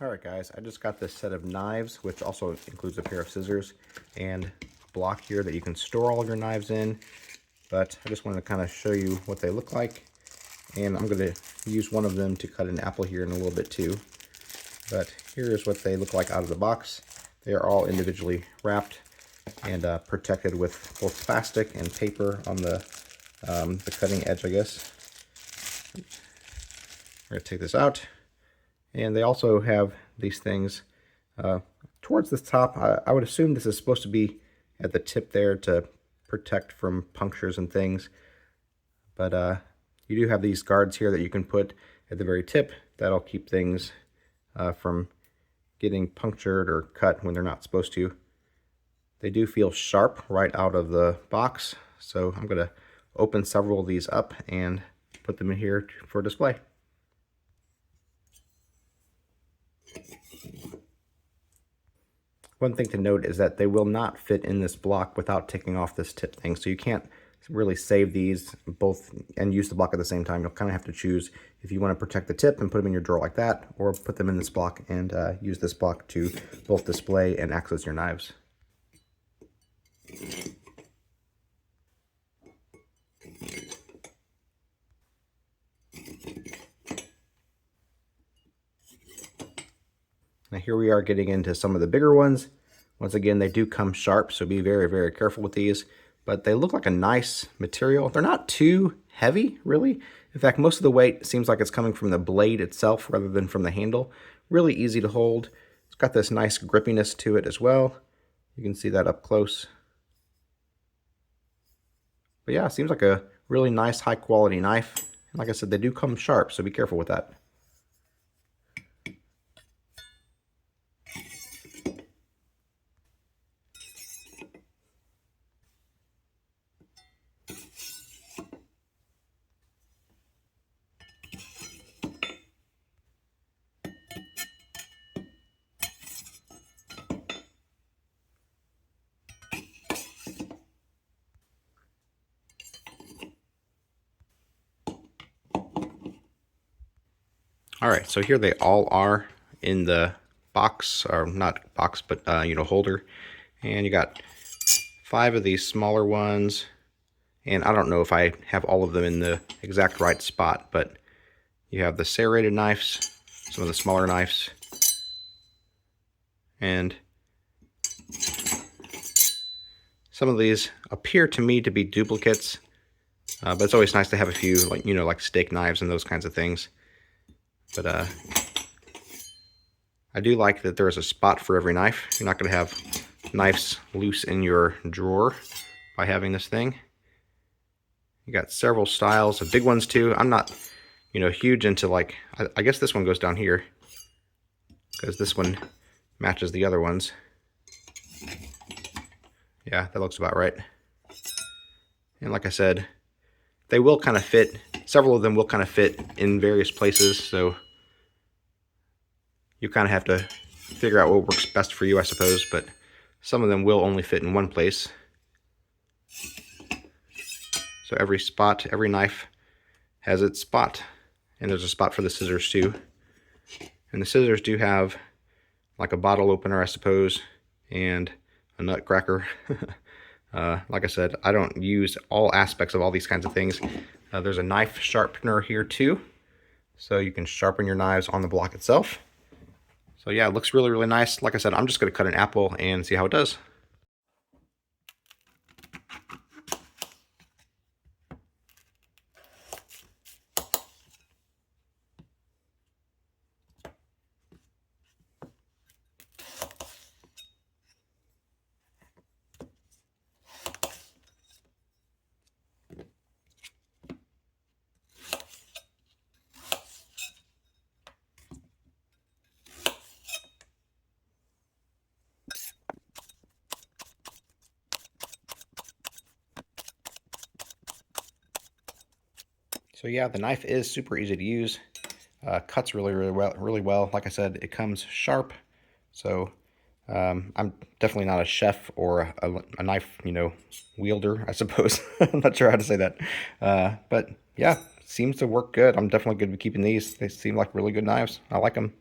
Alright guys, I just got this set of knives, which also includes a pair of scissors and a block here that you can store all of your knives in. But I just wanted to kind of show you what they look like. And I'm going to use one of them to cut an apple here in a little bit too. But here's what they look like out of the box. They are all individually wrapped and protected with both plastic and paper on the cutting edge, I guess. We're going to take this out. And they also have these things towards the top. I would assume this is supposed to be at the tip there to protect from punctures and things. But you do have these guards here that you can put at the very tip. That'll keep things from getting punctured or cut when they're not supposed to. They do feel sharp right out of the box. So I'm going to open several of these up and put them in here for display. One thing to note is that they will not fit in this block without taking off this tip thing. So you can't really save these both and use the block at the same time. You'll kind of have to choose if you want to protect the tip and put them in your drawer like that, or put them in this block and use this block to both display and access your knives. Now here we are getting into some of the bigger ones. Once again, they do come sharp, so be very, very careful with these. But they look like a nice material. They're not too heavy, really. In fact, most of the weight seems like it's coming from the blade itself rather than from the handle. Really easy to hold. It's got this nice grippiness to it as well. You can see that up close. But yeah, it seems like a really nice, high-quality knife. And like I said, they do come sharp, so be careful with that. Alright, so here they all are in the box, or not box, but holder. And you got 5 of these smaller ones. And I don't know if I have all of them in the exact right spot, but you have the serrated knives, some of the smaller knives, and some of these appear to me to be duplicates, but it's always nice to have a few, like steak knives and those kinds of things. But I do like that there is a spot for every knife. You're not going to have knives loose in your drawer by having this thing. You got several styles of big ones too. I'm not, huge into like, I guess this one goes down here because this one matches the other ones. Yeah, that looks about right. And like I said, they will kind of fit. Several of them will kind of fit in various places, so you kind of have to figure out what works best for you, I suppose, but some of them will only fit in one place. So every spot, every knife has its spot, and there's a spot for the scissors too. And the scissors do have like a bottle opener, I suppose, and a nut cracker. Like I said, I don't use all aspects of all these kinds of things. There's a knife sharpener here too, so you can sharpen your knives on the block itself. So yeah, it looks really, really nice. Like I said, I'm just going to cut an apple and see how it does. So yeah, the knife is super easy to use. Cuts really well. Like I said, it comes sharp. So I'm definitely not a chef or a knife, wielder, I suppose. I'm not sure how to say that. But yeah, seems to work good. I'm definitely going to be keeping these. They seem like really good knives. I like them.